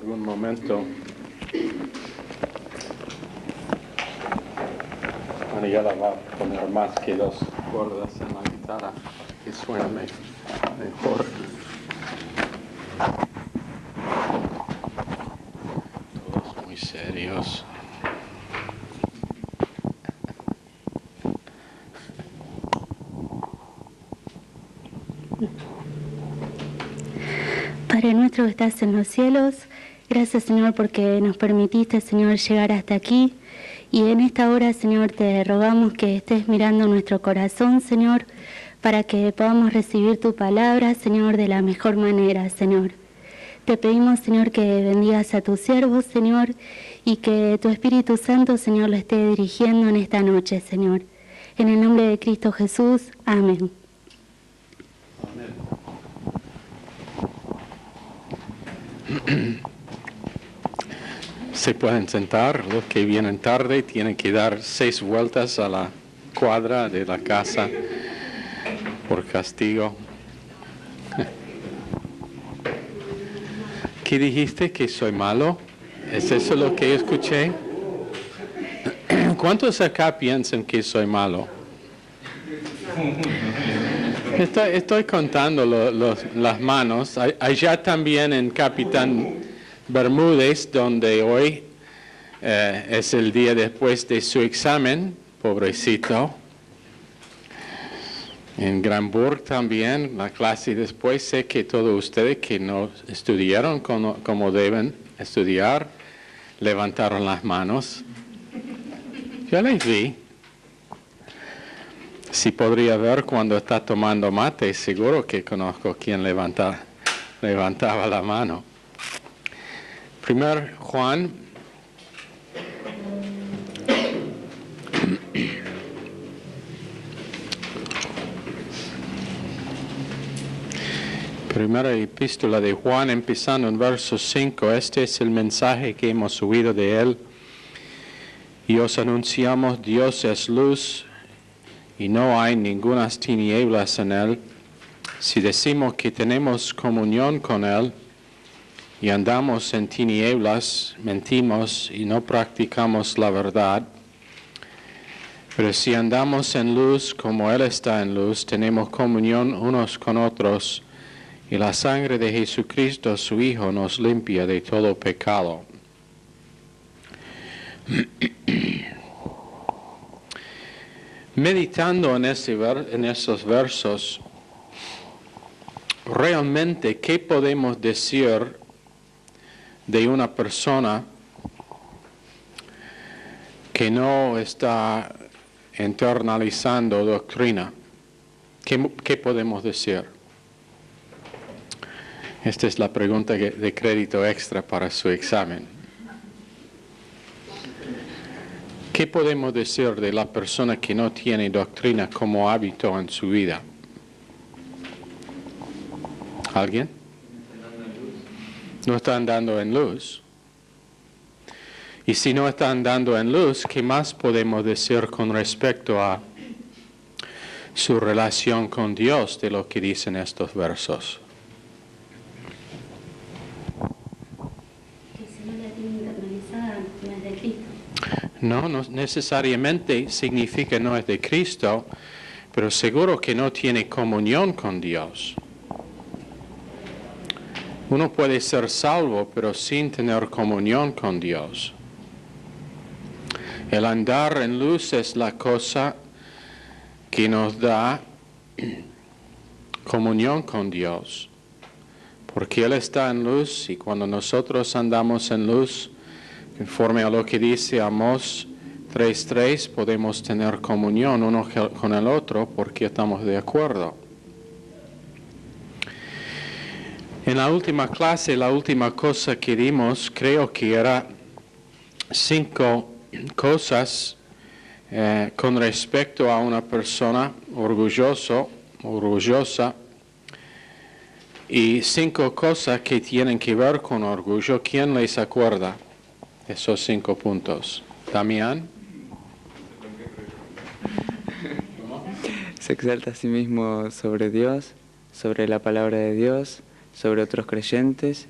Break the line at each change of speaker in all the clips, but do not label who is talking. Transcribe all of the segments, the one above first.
algún momento. Mariela va a poner más que 2 cuerdas en la guitarra, que suena mejor. Todos muy serios.
Padre nuestro que estás en los cielos, gracias Señor porque nos permitiste, Señor, llegar hasta aquí. Y en esta hora, Señor, te rogamos que estés mirando nuestro corazón, Señor, para que podamos recibir tu palabra, Señor, de la mejor manera, Señor. Te pedimos, Señor, que bendigas a tus siervos, Señor, y que tu Espíritu Santo, Señor, lo esté dirigiendo en esta noche, Señor. En el nombre de Cristo Jesús, amén.
Se pueden sentar. Los que vienen tarde tienen que dar 6 vueltas a la cuadra de la casa por castigo. ¿Qué dijiste? ¿Que soy malo? ¿Es eso lo que escuché? ¿Cuántos acá piensan que soy malo? Estoy contando las manos. Allá también en Capitán Bermúdez, donde hoy es el día después de su examen, pobrecito. En Granburg también, la clase después, sé que todos ustedes que no estudiaron como deben estudiar, levantaron las manos. Yo les vi. Si podría ver cuando está tomando mate, seguro que conozco quién levantaba la mano. Primer Juan. Primera epístola de Juan, empezando en verso 5. Este es el mensaje que hemos oído de él. Y os anunciamos: Dios es luz y no hay ningunas tinieblas en él. Si decimos que tenemos comunión con él y andamos en tinieblas, mentimos y no practicamos la verdad. Pero si andamos en luz como él está en luz, tenemos comunión unos con otros, y la sangre de Jesucristo, su Hijo, nos limpia de todo pecado. Meditando en esos versos, realmente, ¿qué podemos decir de una persona que no está internalizando doctrina? ¿Qué podemos decir? Esta es la pregunta de crédito extra para su examen. ¿Qué podemos decir de la persona que no tiene doctrina como hábito en su vida? ¿Alguien? No está andando en luz. Y si no está andando en luz, ¿qué más podemos decir con respecto a su relación con Dios de lo que dicen estos versos? No necesariamente significa no es de Cristo, pero seguro que no tiene comunión con Dios. Uno puede ser salvo, pero sin tener comunión con Dios. El andar en luz es la cosa que nos da comunión con Dios, porque Él está en luz y cuando nosotros andamos en luz, conforme a lo que dice Amós 3:3, podemos tener comunión uno con el otro porque estamos de acuerdo. En la última clase, la última cosa que dimos, creo que era 5 cosas con respecto a una persona orgullosa, y 5 cosas que tienen que ver con orgullo. ¿Quién les acuerda esos 5 puntos? ¿Damián?
Se exalta a sí mismo sobre Dios, sobre la palabra de Dios, sobre otros creyentes,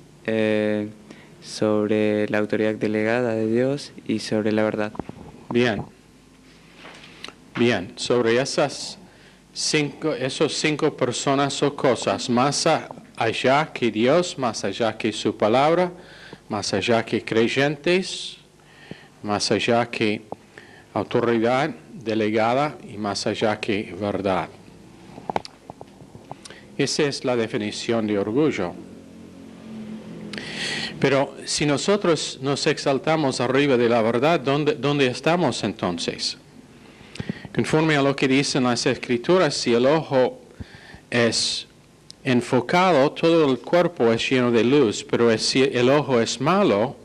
sobre la autoridad delegada de Dios y sobre la verdad.
Bien. Bien, sobre esos cinco personas o cosas, más allá que Dios, más allá que su palabra, más allá que creyentes, más allá que autoridad delegada y más allá que verdad. Esa es la definición de orgullo. Pero si nosotros nos exaltamos arriba de la verdad, ¿dónde estamos entonces? Conforme a lo que dicen las Escrituras, si el ojo es enfocado, todo el cuerpo es lleno de luz, pero si el ojo es malo,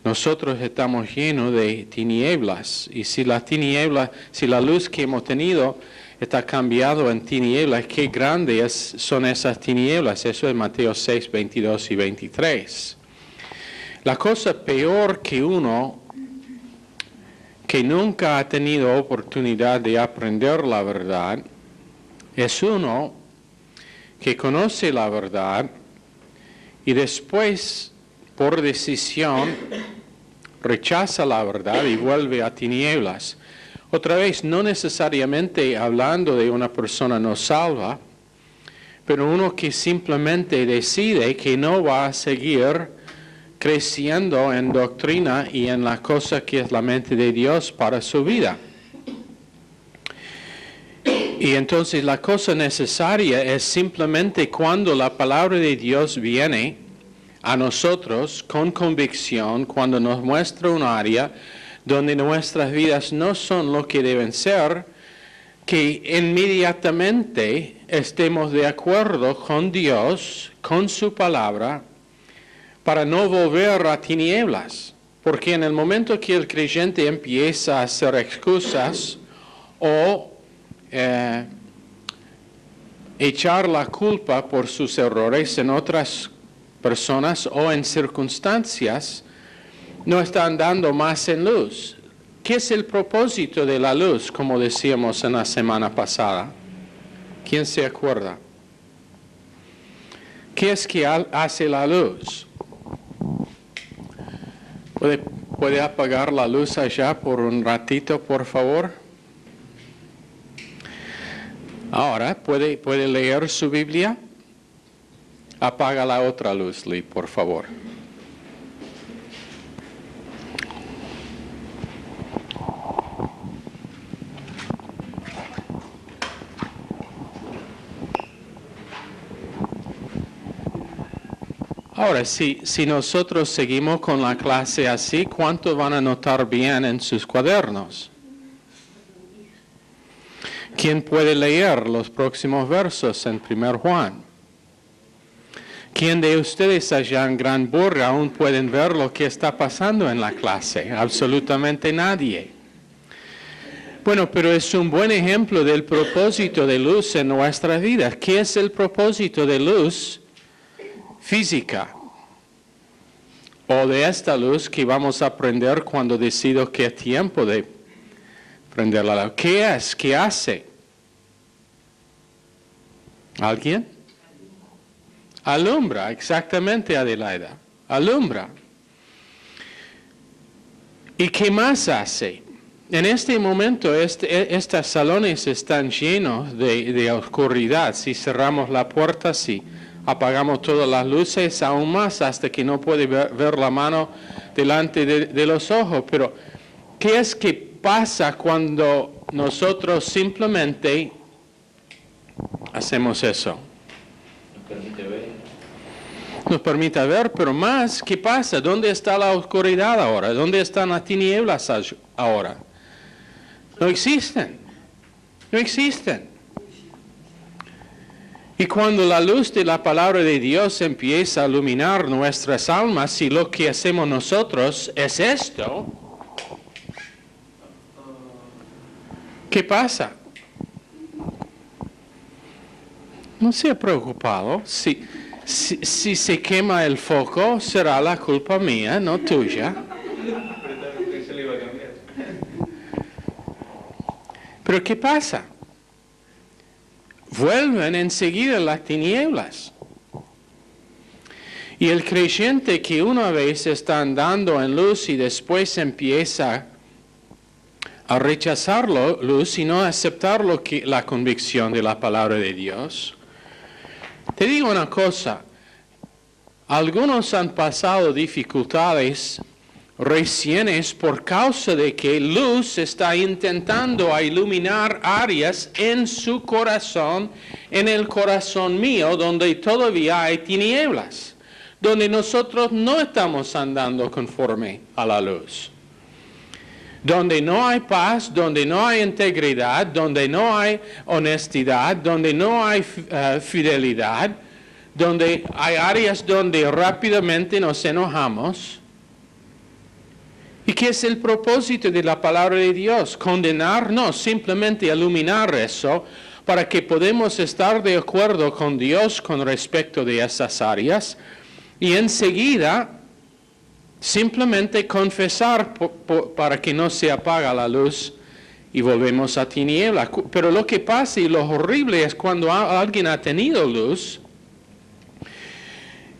nosotros estamos llenos de tinieblas. Y si la luz que hemos tenido está cambiado en tinieblas, qué grandes son esas tinieblas. Eso es Mateo 6, 22 y 23. La cosa peor que uno que nunca ha tenido oportunidad de aprender la verdad, es uno que conoce la verdad y después, por decisión, rechaza la verdad y vuelve a tinieblas. Otra vez, no necesariamente hablando de una persona no salva, pero uno que simplemente decide que no va a seguir creciendo en doctrina y en la cosa que es la mente de Dios para su vida. Y entonces la cosa necesaria es simplemente cuando la palabra de Dios viene a nosotros con convicción, cuando nos muestra un área donde nuestras vidas no son lo que deben ser, que inmediatamente estemos de acuerdo con Dios, con su palabra, para no volver a tinieblas. Porque en el momento que el creyente empieza a hacer excusas o echar la culpa por sus errores en otras personas o en circunstancias, no está andando más en luz. ¿Qué es el propósito de la luz, como decíamos en la semana pasada? ¿Quién se acuerda? ¿Qué es que hace la luz? ¿Puede apagar la luz allá por un ratito, por favor? Ahora, ¿puede leer su Biblia? Apaga la otra luz, Lee, por favor. Ahora, si nosotros seguimos con la clase así, ¿cuánto van a notar bien en sus cuadernos? ¿Quién puede leer los próximos versos en 1 Juan? ¿Quién de ustedes allá en Gran Burra aún pueden ver lo que está pasando en la clase? Absolutamente nadie. Bueno, pero es un buen ejemplo del propósito de luz en nuestras vidas. ¿Qué es el propósito de luz física? O de esta luz que vamos a aprender cuando decido que es tiempo de prender la luz. ¿Qué es? ¿Qué hace? ¿Alguien? Alumbra, exactamente, Adelaida. Alumbra. ¿Y qué más hace? En este momento, estos salones están llenos de oscuridad. Si cerramos la puerta, si apagamos todas las luces, aún más, hasta que no puede ver la mano delante de los ojos. Pero, ¿qué es que pasa cuando nosotros simplemente hacemos eso? Nos permite ver, pero más, ¿qué pasa? ¿Dónde está la oscuridad ahora? ¿Dónde están las tinieblas ahora? No existen. No existen. Y cuando la luz de la palabra de Dios empieza a iluminar nuestras almas, y lo que hacemos nosotros es esto, ¿qué pasa? No se ha preocupado. Si se quema el foco, será la culpa mía, no tuya. Pero ¿qué pasa? Vuelven enseguida las tinieblas. Y el creyente que una vez está andando en luz y después empieza a rechazar luz y no aceptar la convicción de la palabra de Dios. Te digo una cosa, algunos han pasado dificultades recién es por causa de que luz está intentando iluminar áreas en su corazón, en el corazón mío, donde todavía hay tinieblas, donde nosotros no estamos andando conforme a la luz, donde no hay paz, donde no hay integridad, donde no hay honestidad, donde no hay fidelidad, donde hay áreas donde rápidamente nos enojamos. ¿Y qué es el propósito de la palabra de Dios? Condenar, no, simplemente iluminar eso para que podamos estar de acuerdo con Dios con respecto de esas áreas y enseguida simplemente confesar para que no se apague la luz y volvemos a tinieblas. Pero lo que pasa y lo horrible es cuando alguien ha tenido luz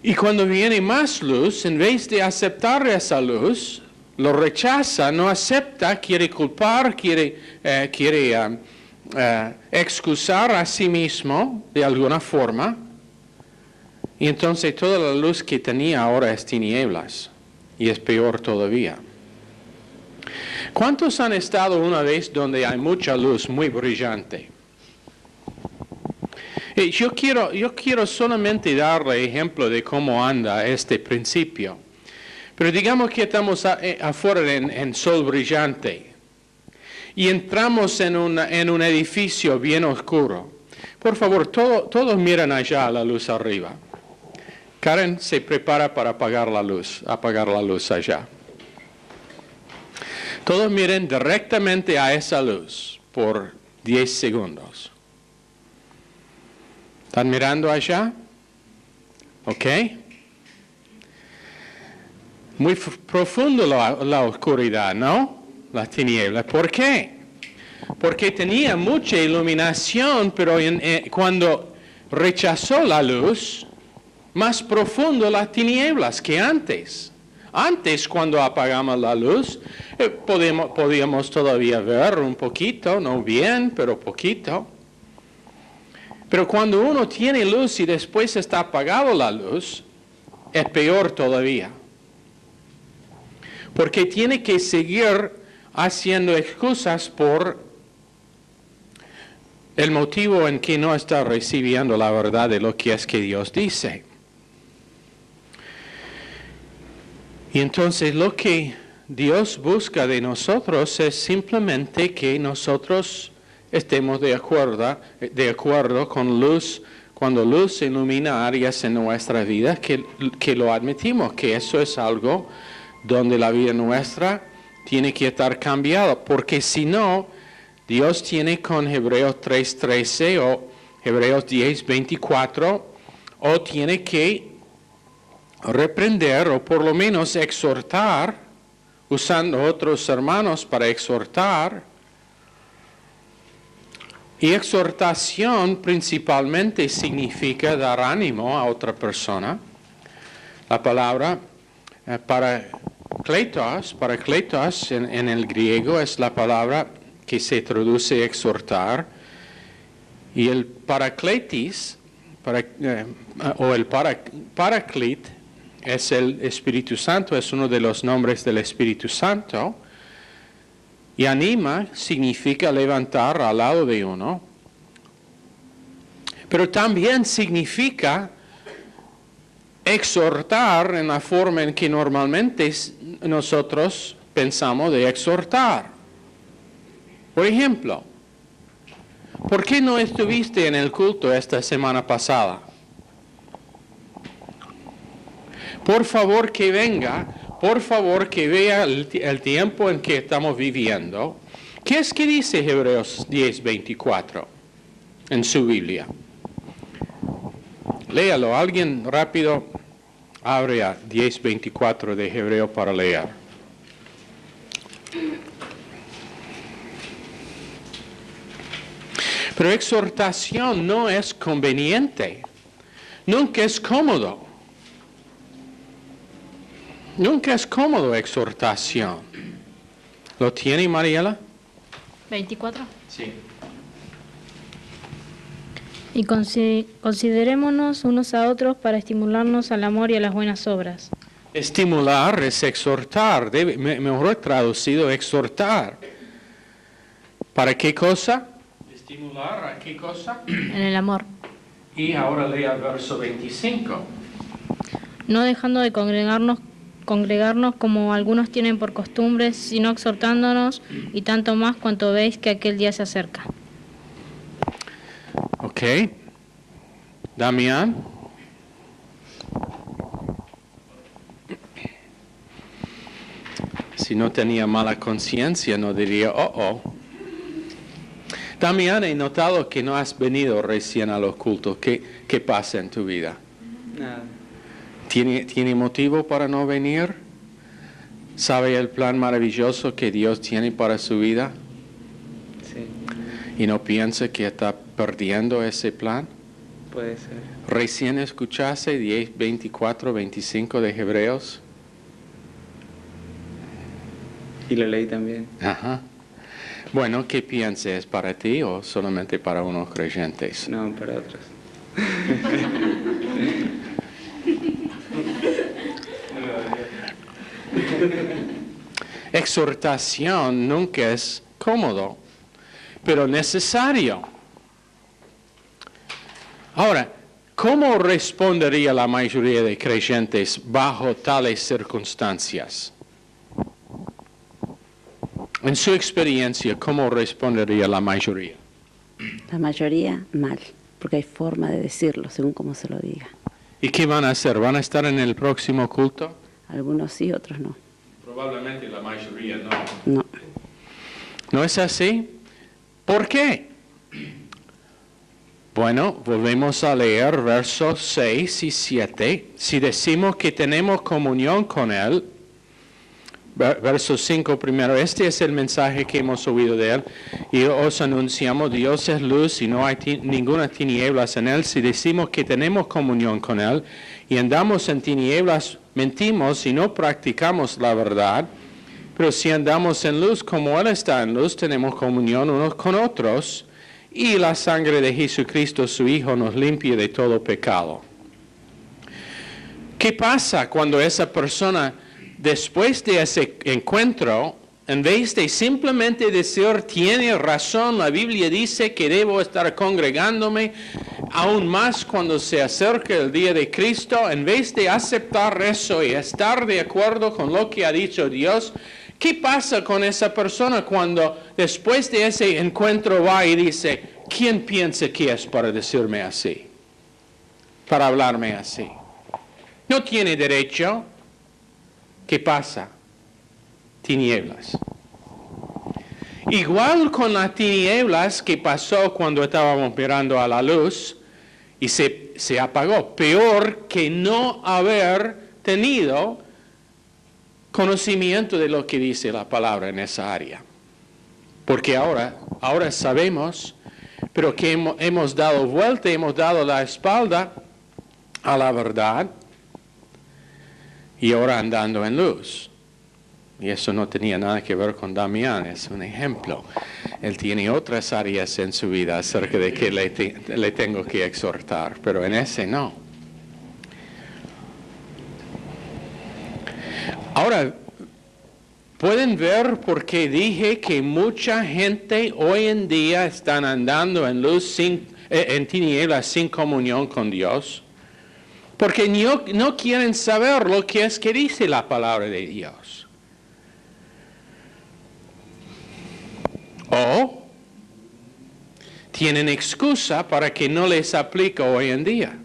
y cuando viene más luz, en vez de aceptar esa luz, lo rechaza, no acepta, quiere culpar, quiere excusar a sí mismo de alguna forma. Y entonces toda la luz que tenía ahora es tinieblas. Y es peor todavía. ¿Cuántos han estado una vez donde hay mucha luz muy brillante? Yo quiero solamente darle ejemplo de cómo anda este principio. Pero digamos que estamos afuera en sol brillante y entramos en un edificio bien oscuro. Por favor, todos miran allá a la luz arriba. Karen se prepara para apagar la luz allá. Todos miren directamente a esa luz por 10 segundos. ¿Están mirando allá? ¿Ok? Muy profundo la oscuridad, ¿no? La tiniebla. ¿Por qué? Porque tenía mucha iluminación, pero cuando rechazó la luz, más profundo las tinieblas que antes. Antes, cuando apagamos la luz, podíamos todavía ver un poquito, no bien, pero poquito. Pero cuando uno tiene luz y después está apagado la luz, es peor todavía. Porque tiene que seguir haciendo excusas por el motivo en que no está recibiendo la verdad de lo que es que Dios dice. Y entonces lo que Dios busca de nosotros es simplemente que nosotros estemos de acuerdo con luz, cuando luz ilumina áreas en nuestra vida, que lo admitimos, que eso es algo donde la vida nuestra tiene que estar cambiada, porque si no, Dios tiene con Hebreos 3:13 o Hebreos 10:24, o tiene que reprender o por lo menos exhortar, usando otros hermanos para exhortar. Y exhortación principalmente significa dar ánimo a otra persona. La palabra parakletos en el griego es la palabra que se traduce exhortar. Y el parakletis, o el paraclit, es el Espíritu Santo, es uno de los nombres del Espíritu Santo. Y anima significa levantar al lado de uno. Pero también significa exhortar en la forma en que normalmente nosotros pensamos de exhortar. Por ejemplo, ¿por qué no estuviste en el culto esta semana pasada? Por favor que venga, por favor que vea el tiempo en que estamos viviendo. ¿Qué es que dice Hebreos 10:24 en su Biblia? Léalo, alguien rápido abre a 10:24 de Hebreo para leer. Pero exhortación no es conveniente, nunca es cómodo. Nunca es cómodo exhortación. ¿Lo tiene Mariela?
24.
Sí.
Y considerémonos unos a otros para estimularnos al amor y a las buenas obras.
Estimular es exhortar, mejor traducido exhortar. ¿Para qué cosa? Estimular a qué cosa?
En el amor.
Y ahora lea el verso 25.
No dejando de congregarnos como algunos tienen por costumbre, sino exhortándonos, y tanto más cuanto veis que aquel día se acerca.
Ok. Damián. Si no tenía mala conciencia, no diría, oh. Damián, he notado que no has venido recién a los cultos. ¿Qué pasa en tu vida?
Nada.
¿Tiene motivo para no venir? ¿Sabe el plan maravilloso que Dios tiene para su vida?
Sí,
¿Y no piensa que está perdiendo ese plan?
puede ser.
¿Recién escuchaste 10, 24, 25 de Hebreos?
Y lo leí también.
Ajá. Bueno, ¿qué piensas? ¿Es para ti o solamente para unos creyentes?
No, para otros.
Exhortación nunca es cómodo, pero necesario. Ahora, ¿cómo respondería la mayoría de creyentes bajo tales circunstancias? En su experiencia, ¿cómo respondería la mayoría?
La mayoría mal, porque hay forma de decirlo, según cómo se lo diga.
¿Y qué van a hacer? ¿Van a estar en el próximo culto?
Algunos sí, otros no.
Probablemente la mayoría no.
No.
¿No es así? ¿Por qué? Bueno, volvemos a leer versos 6 y 7. Si decimos que tenemos comunión con Él, verso 5 primero, este es el mensaje que hemos oído de Él, y os anunciamos, Dios es luz y no hay ninguna tinieblas en Él. Si decimos que tenemos comunión con Él y andamos en tinieblas, mentimos y no practicamos la verdad. Pero si andamos en luz como Él está en luz, tenemos comunión unos con otros, y la sangre de Jesucristo, su Hijo, nos limpia de todo pecado. ¿Qué pasa cuando esa persona, después de ese encuentro, en vez de simplemente decir, tiene razón, la Biblia dice que debo estar congregándome, aún más cuando se acerca el día de Cristo, en vez de aceptar eso y estar de acuerdo con lo que ha dicho Dios, ¿qué pasa con esa persona cuando después de ese encuentro va y dice, ¿quién piensa que es para decirme así? Para hablarme así. No tiene derecho. ¿Qué pasa? Tinieblas. Igual con las tinieblas que pasó cuando estábamos mirando a la luz y se apagó. Peor que no haber tenido conocimiento de lo que dice la palabra en esa área. Porque ahora sabemos, pero que hemos dado vuelta, hemos dado la espalda a la verdad y ahora andando en luz. Y eso no tenía nada que ver con Damián, es un ejemplo. Él tiene otras áreas en su vida acerca de que le tengo que exhortar, pero en ese no. Ahora, ¿pueden ver por qué dije que mucha gente hoy en día están andando en luz en tinieblas sin comunión con Dios? Porque no quieren saber lo que es que dice la palabra de Dios. O tienen excusa para que no les aplique hoy en día.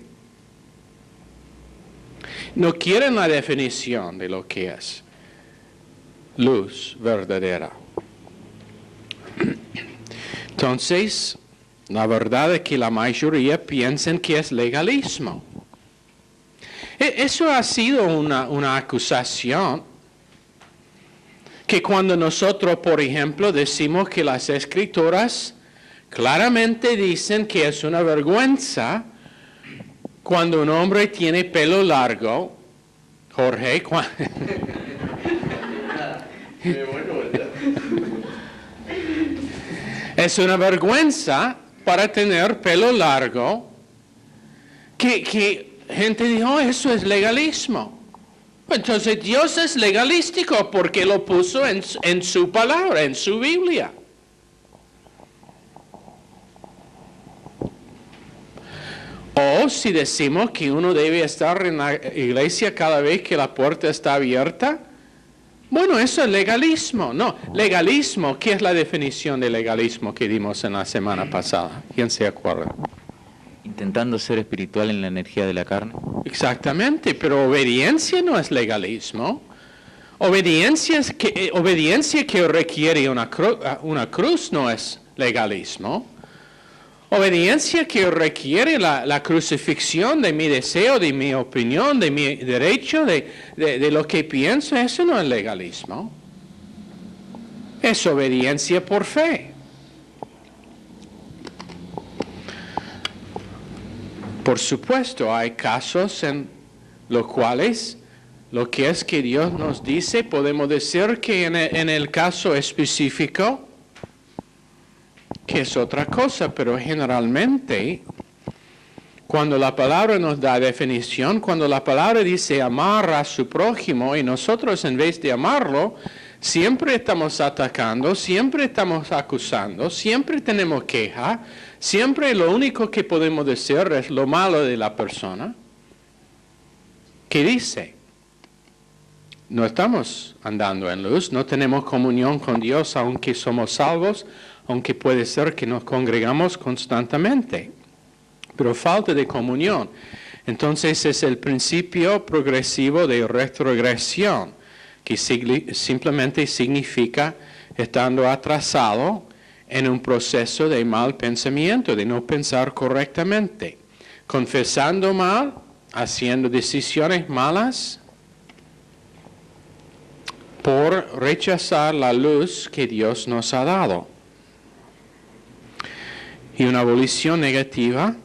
No quieren la definición de lo que es luz verdadera. Entonces, la verdad es que la mayoría piensan que es legalismo. Eso ha sido una acusación que cuando nosotros, por ejemplo, decimos que las Escrituras claramente dicen que es una vergüenza cuando un hombre tiene pelo largo, Jorge, es una vergüenza para tener pelo largo que gente dijo, oh, eso es legalismo. Entonces Dios es legalístico porque lo puso en su palabra, en su Biblia. O si decimos que uno debe estar en la iglesia cada vez que la puerta está abierta, bueno, eso es legalismo. No, legalismo, ¿qué es la definición de legalismo que dimos en la semana pasada? ¿Quién se acuerda?
Intentando ser espiritual en la energía de la carne.
Exactamente, pero obediencia no es legalismo. Obediencia que requiere una cruz no es legalismo. Obediencia que requiere la crucifixión de mi deseo, de mi opinión, de mi derecho, de lo que pienso, eso no es legalismo. Es obediencia por fe. Por supuesto, hay casos en los cuales lo que es que Dios nos dice, podemos decir que en el caso específico, que es otra cosa, pero generalmente, cuando la palabra nos da definición, cuando la palabra dice amar a su prójimo y nosotros en vez de amarlo, siempre estamos atacando, siempre estamos acusando, siempre tenemos queja, siempre lo único que podemos decir es lo malo de la persona. ¿Qué dice? No estamos andando en luz, no tenemos comunión con Dios aunque somos salvos, aunque puede ser que nos congregamos constantemente, pero falta de comunión. Entonces es el principio progresivo de retrogresión, que simplemente significa estando atrasado en un proceso de mal pensamiento, de no pensar correctamente, confesando mal, haciendo decisiones malas, por rechazar la luz que Dios nos ha dado. Y una volición negativa,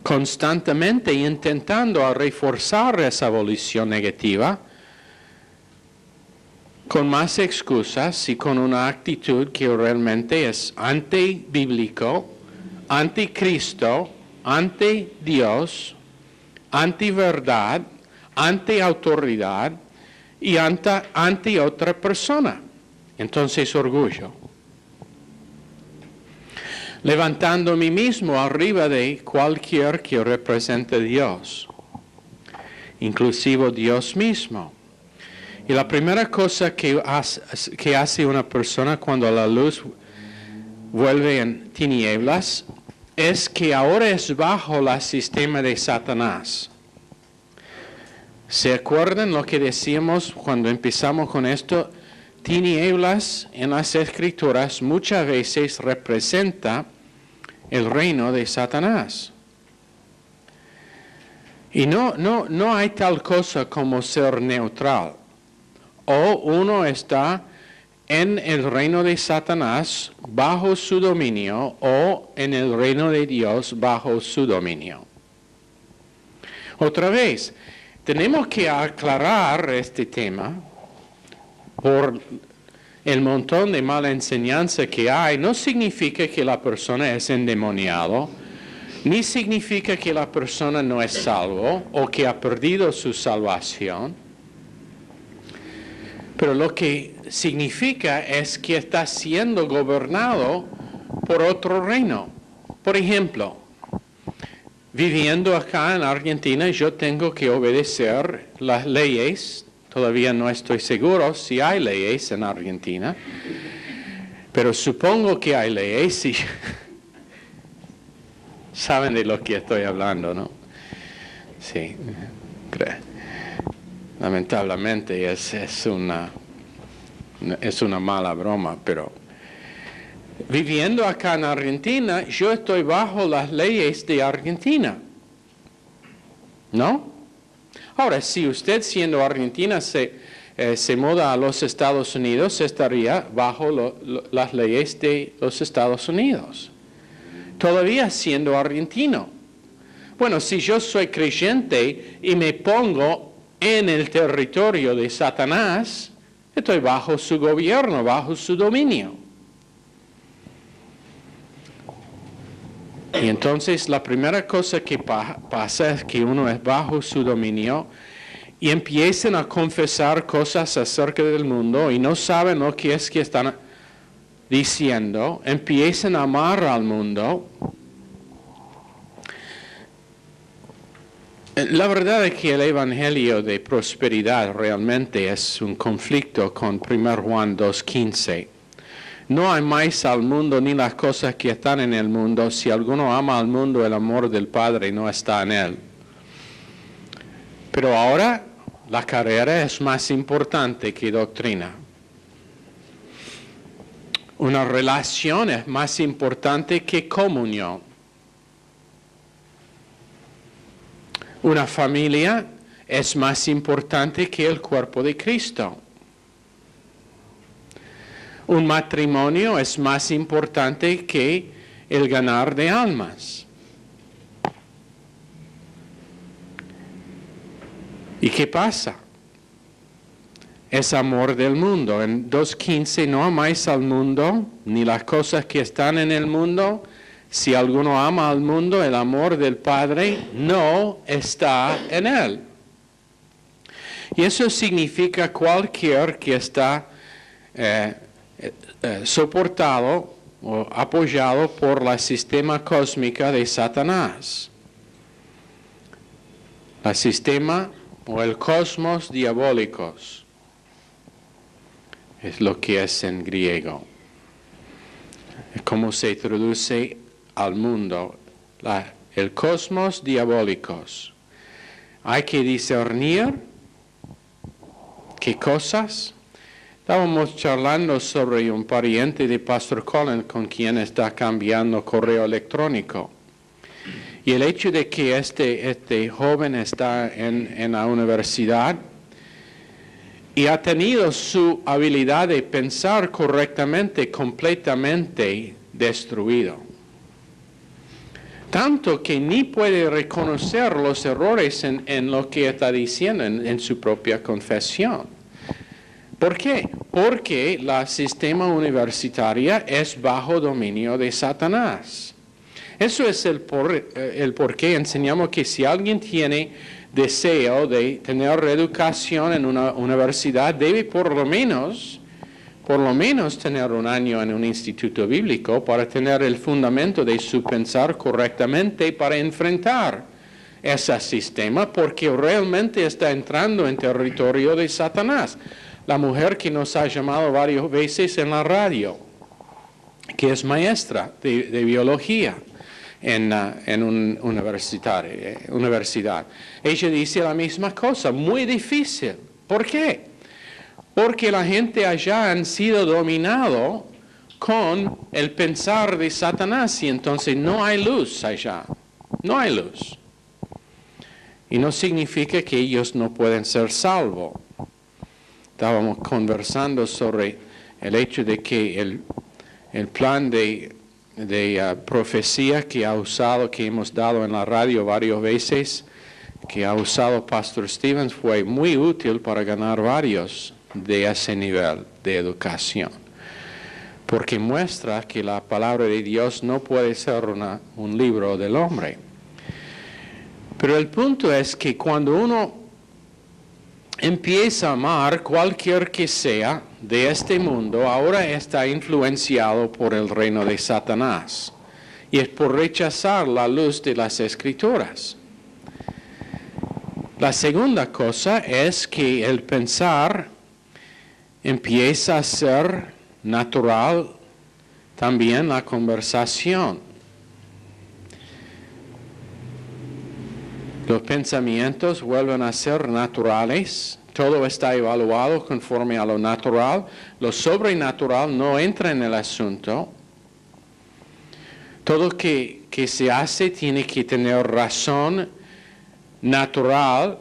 constantemente intentando reforzar esa volición negativa, con más excusas y con una actitud que realmente es antibíblico, anticristo, anti Dios, anti-verdad, anti-autoridad y anti otra persona. Entonces orgullo. Levantando a mí mismo arriba de cualquier que represente a Dios, inclusive Dios mismo. Y la primera cosa que hace una persona cuando la luz vuelve en tinieblas es que ahora es bajo el sistema de Satanás. ¿Se acuerdan lo que decíamos cuando empezamos con esto? Tinieblas en las Escrituras muchas veces representa el reino de Satanás. Y no hay tal cosa como ser neutral. O uno está en el reino de Satanás bajo su dominio o en el reino de Dios bajo su dominio. Otra vez, tenemos que aclarar este tema por el montón de mala enseñanza que hay. No significa que la persona es endemoniado, ni significa que la persona no es salvo o que ha perdido su salvación. Pero lo que significa es que está siendo gobernado por otro reino. Por ejemplo, viviendo acá en Argentina, yo tengo que obedecer las leyes. Todavía no estoy seguro si hay leyes en Argentina, pero supongo que hay leyes y saben de lo que estoy hablando, ¿no? Sí, lamentablemente es una mala broma, pero viviendo acá en Argentina, yo estoy bajo las leyes de Argentina, ¿no? Ahora, si usted siendo argentina se muda a los Estados Unidos, estaría bajo las leyes de los Estados Unidos. Todavía siendo argentino. Bueno, si yo soy creyente y me pongo en el territorio de Satanás, estoy bajo su gobierno, bajo su dominio. Y entonces la primera cosa que pasa es que uno es bajo su dominio y empiezan a confesar cosas acerca del mundo y no saben lo que es que están diciendo, empiezan a amar al mundo. La verdad es que el Evangelio de prosperidad realmente es un conflicto con 1 Juan 2:15. No amáis al mundo ni las cosas que están en el mundo. Si alguno ama al mundo, el amor del Padre no está en él. Pero ahora la carrera es más importante que doctrina. Una relación es más importante que comunión. Una familia es más importante que el cuerpo de Cristo. Un matrimonio es más importante que el ganar de almas. ¿Y qué pasa? Es amor del mundo. En 2:15, no amáis al mundo, ni las cosas que están en el mundo. Si alguno ama al mundo, el amor del Padre no está en él. Y eso significa cualquier que está soportado o apoyado por el sistema cósmico de Satanás. El sistema o el cosmos diabólicos es lo que es en griego. Es como se traduce al mundo, el cosmos diabólicos. Hay que discernir qué cosas. Estábamos charlando sobre un pariente de Pastor Colin con quien está cambiando correo electrónico. Y el hecho de que este joven está en la universidad y ha tenido su habilidad de pensar correctamente completamente destruido. Tanto que ni puede reconocer los errores en lo que está diciendo en su propia confesión. ¿Por qué? Porque el sistema universitario es bajo dominio de Satanás. Eso es el por qué enseñamos que si alguien tiene deseo de tener educación en una universidad, debe por lo menos tener un año en un instituto bíblico para tener el fundamento de su pensar correctamente para enfrentar ese sistema, porque realmente está entrando en territorio de Satanás. La mujer que nos ha llamado varias veces en la radio, que es maestra de biología en una universidad. Ella dice la misma cosa, muy difícil. ¿Por qué? Porque la gente allá han sido dominado con el pensar de Satanás y entonces no hay luz allá, no hay luz. Y no significa que ellos no pueden ser salvos. Estábamos conversando sobre el hecho de que el plan de profecía que hemos dado en la radio varias veces, que ha usado Pastor Stevens, fue muy útil para ganar varios de ese nivel de educación. Porque muestra que la palabra de Dios no puede ser un libro del hombre. Pero el punto es que cuando uno empieza a amar cualquier que sea de este mundo, ahora está influenciado por el reino de Satanás. Y es por rechazar la luz de las Escrituras. La segunda cosa es que el pensar empieza a ser natural también la conversación. Los pensamientos vuelven a ser naturales. Todo está evaluado conforme a lo natural. Lo sobrenatural no entra en el asunto. Todo que se hace tiene que tener razón natural.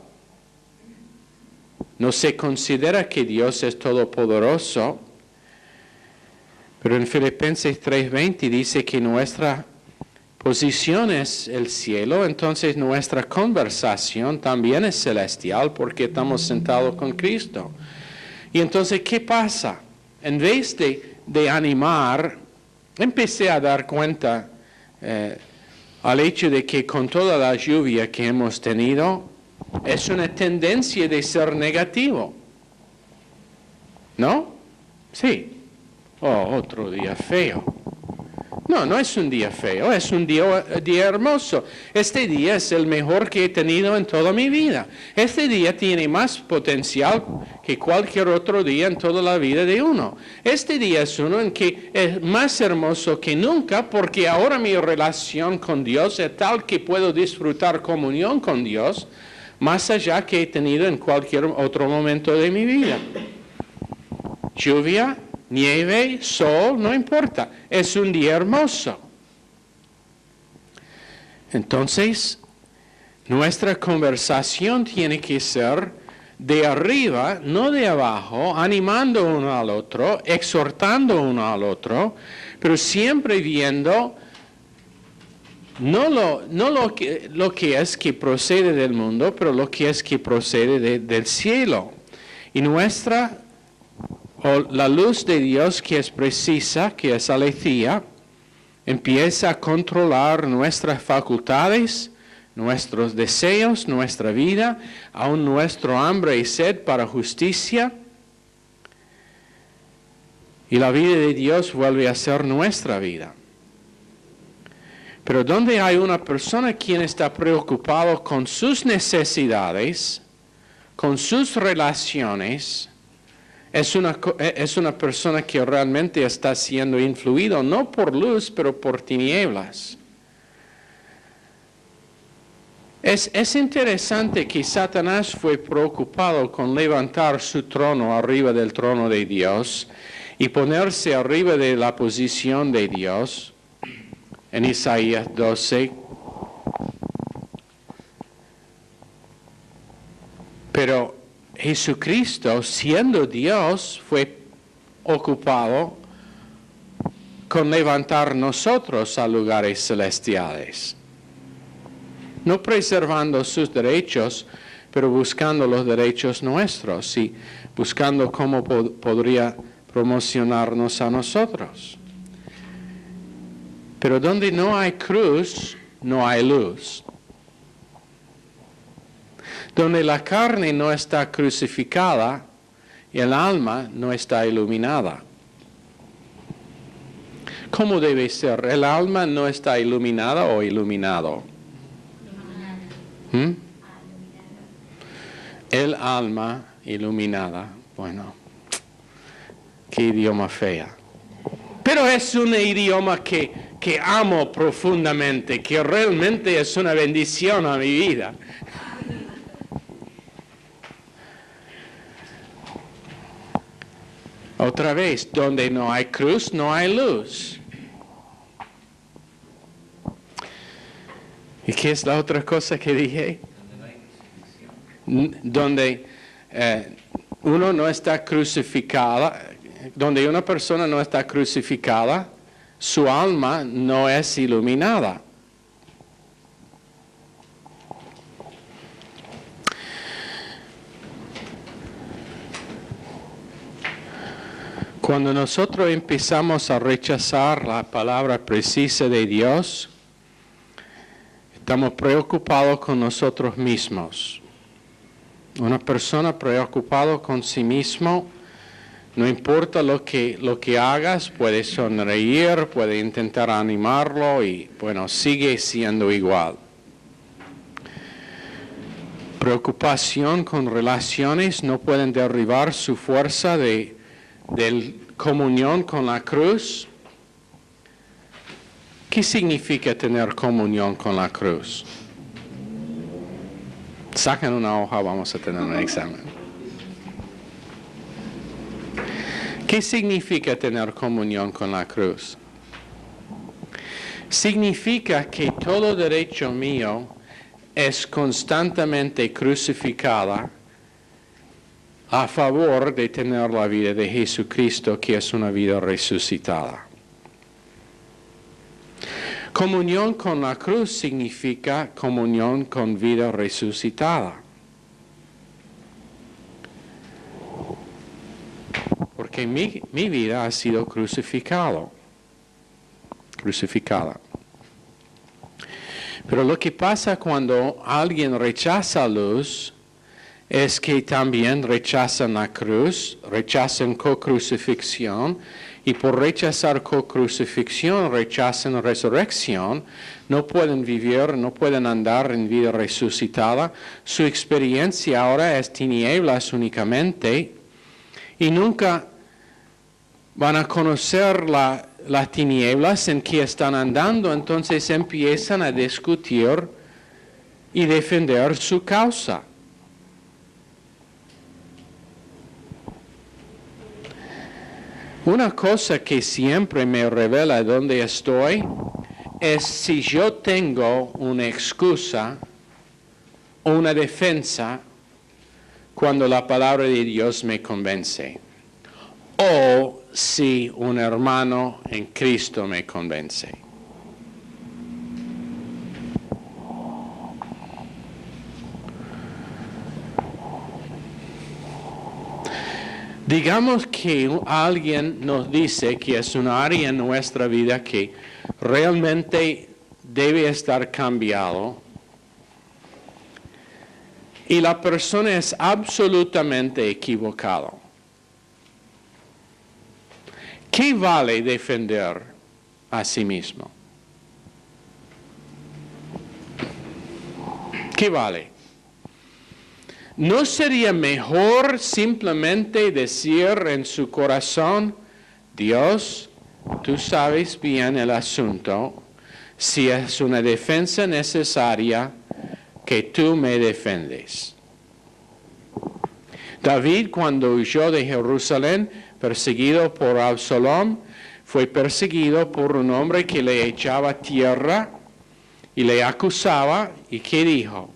No se considera que Dios es todopoderoso. Pero en Filipenses 3:20 dice que nuestra posición es el cielo, entonces nuestra conversación también es celestial porque estamos sentados con Cristo. Y entonces, ¿qué pasa? En vez de animar, empecé a dar cuenta al hecho de que con toda la lluvia que hemos tenido, es una tendencia de ser negativo. ¿No? Sí. Oh, otro día feo. No, no es un día feo, es un día hermoso. Este día es el mejor que he tenido en toda mi vida. Este día tiene más potencial que cualquier otro día en toda la vida de uno. Este día es uno en que es más hermoso que nunca porque ahora mi relación con Dios es tal que puedo disfrutar comunión con Dios más allá que he tenido en cualquier otro momento de mi vida. Lluvia, nieve, sol, no importa, es un día hermoso. Entonces, nuestra conversación tiene que ser de arriba, no de abajo, animando uno al otro, exhortando uno al otro, pero siempre viendo no lo que es que procede del mundo, pero lo que es que procede del cielo. Y la luz de Dios que es precisa, que es aletheia, empieza a controlar nuestras facultades, nuestros deseos, nuestra vida, aún nuestro hambre y sed para justicia. Y la vida de Dios vuelve a ser nuestra vida. Pero donde hay una persona quien está preocupado con sus necesidades, con sus relaciones, es una persona que realmente está siendo influido no por luz, pero por tinieblas. Es interesante que Satanás fue preocupado con levantar su trono arriba del trono de Dios y ponerse arriba de la posición de Dios en Isaías 12. Pero Jesucristo, siendo Dios, fue ocupado con levantar nosotros a lugares celestiales. No preservando sus derechos, pero buscando los derechos nuestros y buscando cómo podría promocionarnos a nosotros. Pero donde no hay cruz, no hay luz. Donde la carne no está crucificada y el alma no está iluminada. ¿Cómo debe ser? ¿El alma no está iluminada o iluminado? El alma iluminada. Bueno, qué idioma fea. Pero es un idioma que amo profundamente, que realmente es una bendición a mi vida. Otra vez, donde no hay cruz, no hay luz. ¿Y qué es la otra cosa que dije? Donde uno no está crucificada, donde una persona no está crucificada, su alma no es iluminada. Cuando nosotros empezamos a rechazar la palabra precisa de Dios, estamos preocupados con nosotros mismos. Una persona preocupada con sí mismo, no importa lo que hagas, puede sonreír, puede intentar animarlo y bueno, sigue siendo igual. Preocupación con relaciones no pueden derribar su fuerza de comunión con la cruz. ¿Qué significa tener comunión con la cruz? Sacan una hoja, vamos a tener un examen. ¿Qué significa tener comunión con la cruz? Significa que todo derecho mío es constantemente crucificada a favor de tener la vida de Jesucristo, que es una vida resucitada. Comunión con la cruz significa comunión con vida resucitada. Porque mi vida ha sido crucificada. Pero lo que pasa cuando alguien rechaza luz es que también rechazan la cruz, rechazan co-crucifixión, y por rechazar co-crucifixión rechazan resurrección, no pueden vivir, no pueden andar en vida resucitada. Su experiencia ahora es tinieblas únicamente, y nunca van a conocer las tinieblas en que están andando, entonces empiezan a discutir y defender su causa. Una cosa que siempre me revela dónde estoy es si yo tengo una excusa o una defensa cuando la palabra de Dios me convence, o si un hermano en Cristo me convence. Digamos que alguien nos dice que es un área en nuestra vida que realmente debe estar cambiado, y la persona es absolutamente equivocada. ¿Qué vale defender a sí mismo? ¿Qué vale? ¿No sería mejor simplemente decir en su corazón, Dios, tú sabes bien el asunto, si es una defensa necesaria, que tú me defendes? David, cuando huyó de Jerusalén, perseguido por Absalom, fue perseguido por un hombre que le echaba tierra y le acusaba, y ¿qué dijo?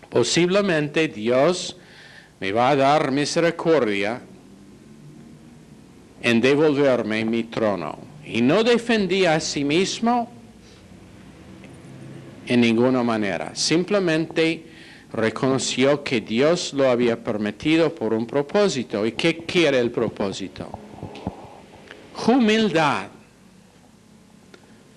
Posiblemente Dios me va a dar misericordia en devolverme mi trono. Y no defendía a sí mismo en ninguna manera. Simplemente reconoció que Dios lo había permitido por un propósito. ¿Y qué quiere el propósito? Humildad.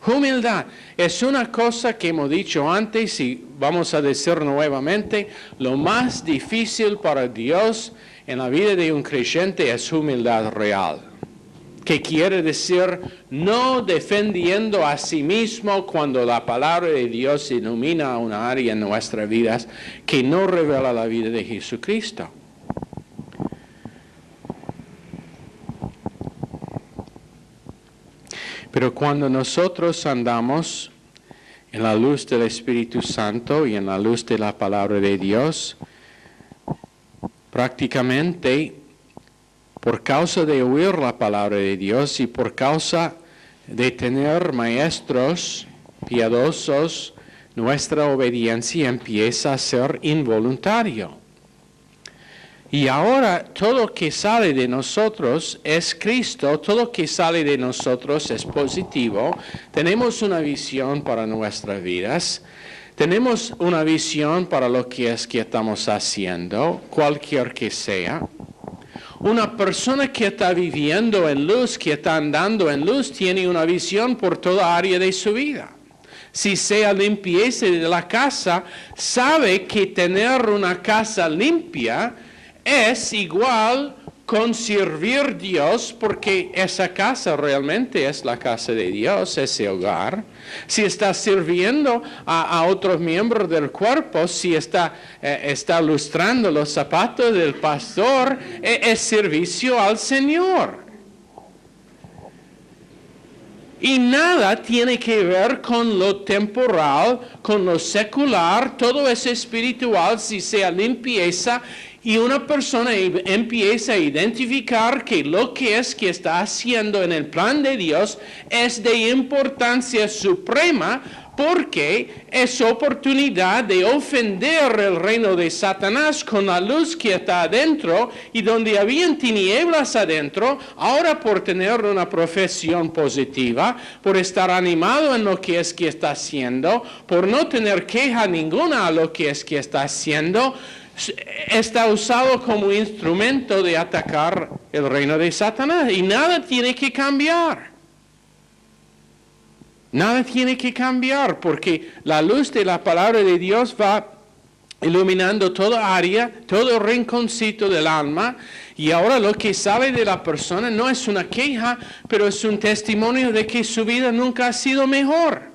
Humildad es una cosa que hemos dicho antes y vamos a decir nuevamente. Lo más difícil para Dios en la vida de un creyente es humildad real. Que quiere decir no defendiendo a sí mismo cuando la palabra de Dios ilumina una área en nuestras vidas que no revela la vida de Jesucristo. Pero cuando nosotros andamos en la luz del Espíritu Santo y en la luz de la palabra de Dios, prácticamente por causa de oír la palabra de Dios y por causa de tener maestros piadosos, nuestra obediencia empieza a ser involuntario. Y ahora todo lo que sale de nosotros es Cristo, todo lo que sale de nosotros es positivo. Tenemos una visión para nuestras vidas, tenemos una visión para lo que es que estamos haciendo, cualquier que sea. Una persona que está viviendo en luz, que está andando en luz, tiene una visión por toda área de su vida. Si sea limpieza de la casa, sabe que tener una casa limpia es igual con servir a Dios, porque esa casa realmente es la casa de Dios, ese hogar. Si está sirviendo a otros miembros del cuerpo, si está lustrando los zapatos del pastor, es servicio al Señor. Y nada tiene que ver con lo temporal, con lo secular, todo es espiritual, si sea limpieza. Y una persona empieza a identificar que lo que es que está haciendo en el plan de Dios es de importancia suprema porque es oportunidad de ofender el reino de Satanás con la luz que está adentro, y donde habían tinieblas adentro, ahora por tener una profesión positiva, por estar animado en lo que es que está haciendo, por no tener queja ninguna a lo que es que está haciendo, está usado como instrumento de atacar el reino de Satanás, y nada tiene que cambiar. Nada tiene que cambiar, porque la luz de la palabra de Dios va iluminando toda área, todo rinconcito del alma, y ahora lo que sale de la persona no es una queja, pero es un testimonio de que su vida nunca ha sido mejor.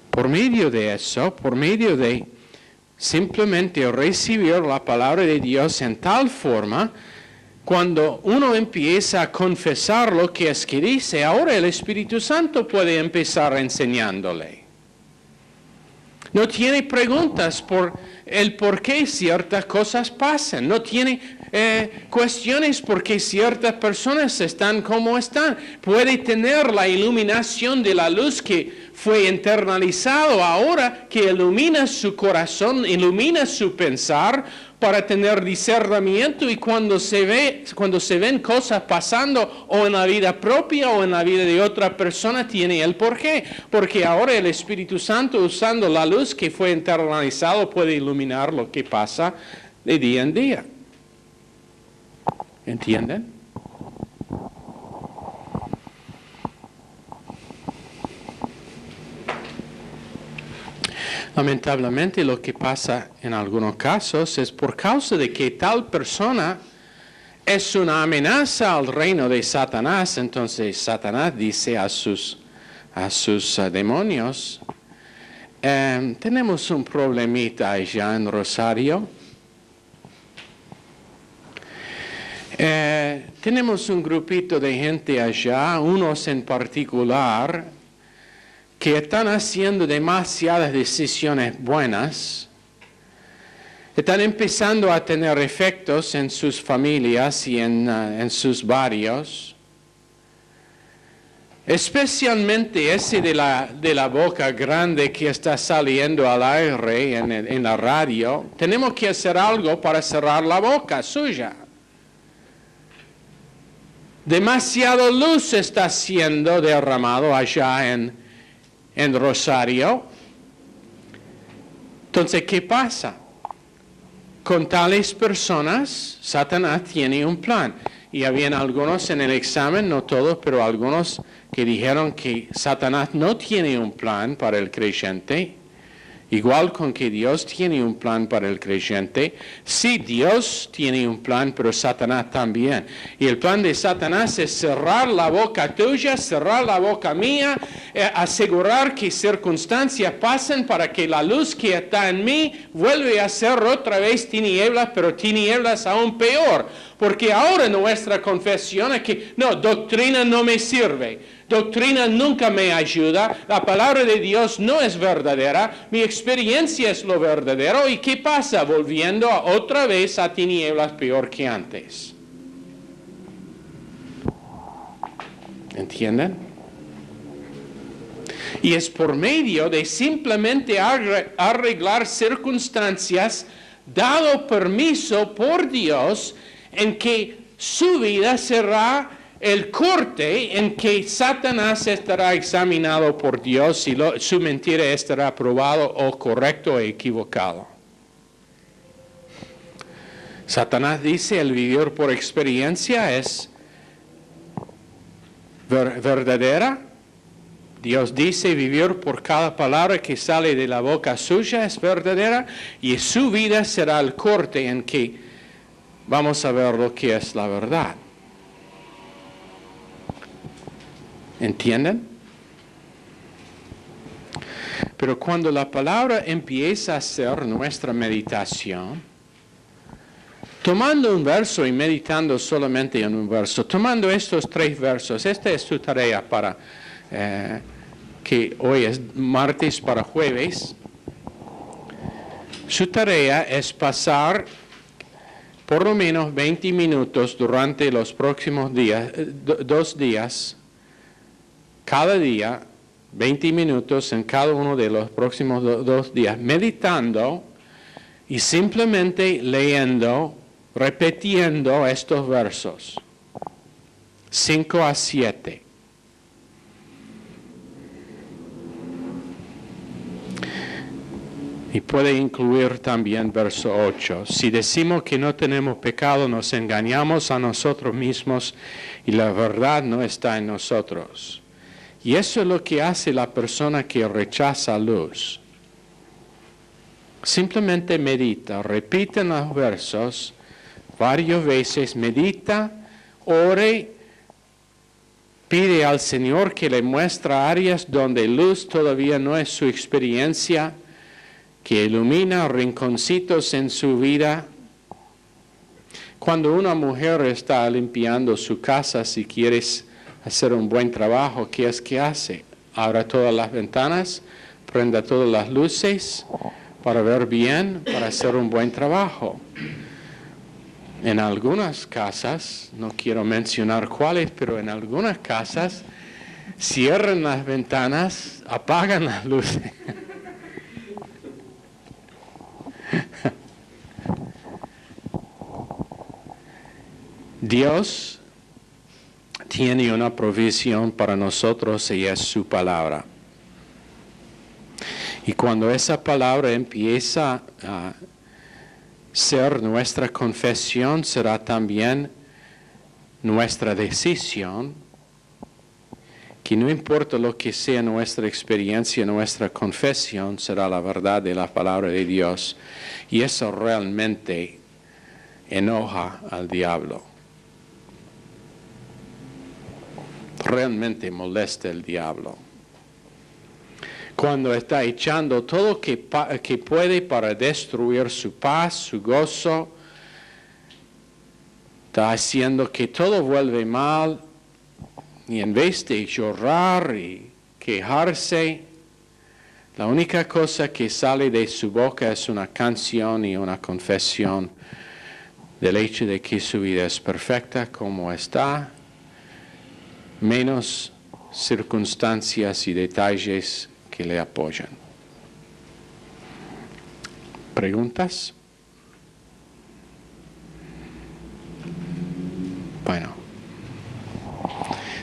Por medio de eso, por medio de simplemente recibir la palabra de Dios en tal forma, cuando uno empieza a confesar lo que es que dice, ahora el Espíritu Santo puede empezar enseñándole. No tiene preguntas por el por qué ciertas cosas pasan. No tiene cuestiones por qué ciertas personas están como están. Puede tener la iluminación de la luz que fue internalizado ahora, que ilumina su corazón, ilumina su pensar, para tener discernimiento, y cuando se ven cosas pasando o en la vida propia o en la vida de otra persona, tiene el porqué. Porque ahora el Espíritu Santo, usando la luz que fue internalizado, puede iluminar lo que pasa de día en día. ¿Entienden? Lamentablemente lo que pasa en algunos casos es por causa de que tal persona es una amenaza al reino de Satanás. Entonces Satanás dice a sus demonios, tenemos un problemita allá en Rosario. Tenemos un grupito de gente allá, unos en particular, que están haciendo demasiadas decisiones buenas, están empezando a tener efectos en sus familias y en sus barrios, especialmente ese de la boca grande que está saliendo al aire en la radio. Tenemos que hacer algo para cerrar la boca suya. Demasiada luz está siendo derramado allá en Rosario. Entonces, ¿qué pasa? Con tales personas, Satanás tiene un plan. Y habían algunos en el examen, no todos, pero algunos que dijeron que Satanás no tiene un plan para el creyente, igual con que Dios tiene un plan para el creyente. Sí, Dios tiene un plan, pero Satanás también. Y el plan de Satanás es cerrar la boca tuya, cerrar la boca mía, asegurar que circunstancias pasen para que la luz que está en mí vuelva a ser otra vez tinieblas, pero tinieblas aún peor. Porque ahora nuestra confesión es que no, doctrina no me sirve. Doctrina nunca me ayuda, la palabra de Dios no es verdadera, mi experiencia es lo verdadero. ¿Y qué pasa? Volviendo otra vez a tinieblas peor que antes. ¿Entienden? Y es por medio de simplemente arreglar circunstancias, dado permiso por Dios, en que su vida será el corte en que Satanás estará examinado por Dios y su mentira estará probado o correcto o equivocado. Satanás dice el vivir por experiencia es verdadera. Dios dice vivir por cada palabra que sale de la boca suya es verdadera, y su vida será el corte en que vamos a ver lo que es la verdad. ¿Entienden? Pero cuando la palabra empieza a ser nuestra meditación, tomando un verso y meditando solamente en un verso, tomando estos 3 versos, esta es tu tarea para que hoy es martes para jueves. Su tarea es pasar por lo menos 20 minutos durante los próximos días, 2 días, cada día, 20 minutos en cada uno de los próximos 2 días, meditando y simplemente leyendo, repitiendo estos versos, 5 a 7. Y puede incluir también verso 8. Si decimos que no tenemos pecado, nos engañamos a nosotros mismos y la verdad no está en nosotros. Y eso es lo que hace la persona que rechaza luz. Simplemente medita, repite los versos varias veces, medita, ore, pide al Señor que le muestre áreas donde luz todavía no es su experiencia, que ilumina rinconcitos en su vida. Cuando una mujer está limpiando su casa, si quieres hacer un buen trabajo, ¿qué es que hace? Abra todas las ventanas, prenda todas las luces para ver bien, para hacer un buen trabajo. En algunas casas, no quiero mencionar cuáles, pero en algunas casas cierran las ventanas, apagan las luces. Dios tiene una provisión para nosotros y es su palabra. Y cuando esa palabra empieza a ser nuestra confesión, será también nuestra decisión, que no importa lo que sea nuestra experiencia, nuestra confesión será la verdad de la palabra de Dios. Y eso realmente enoja al diablo. Realmente molesta al diablo. Cuando está echando todo lo que puede para destruir su paz, su gozo, está haciendo que todo vuelve mal, y en vez de llorar y quejarse, la única cosa que sale de su boca es una canción y una confesión del hecho de que su vida es perfecta como está, menos circunstancias y detalles que le apoyan. ¿Preguntas? Bueno.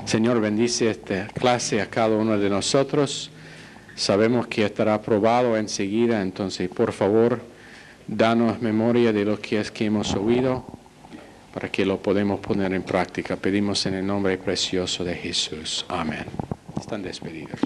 Señor, bendice esta clase a cada uno de nosotros. Sabemos que estará aprobado enseguida, entonces, por favor, danos memoria de lo que es que hemos oído para que lo podamos poner en práctica. Pedimos en el nombre precioso de Jesús. Amén. Están despedidos.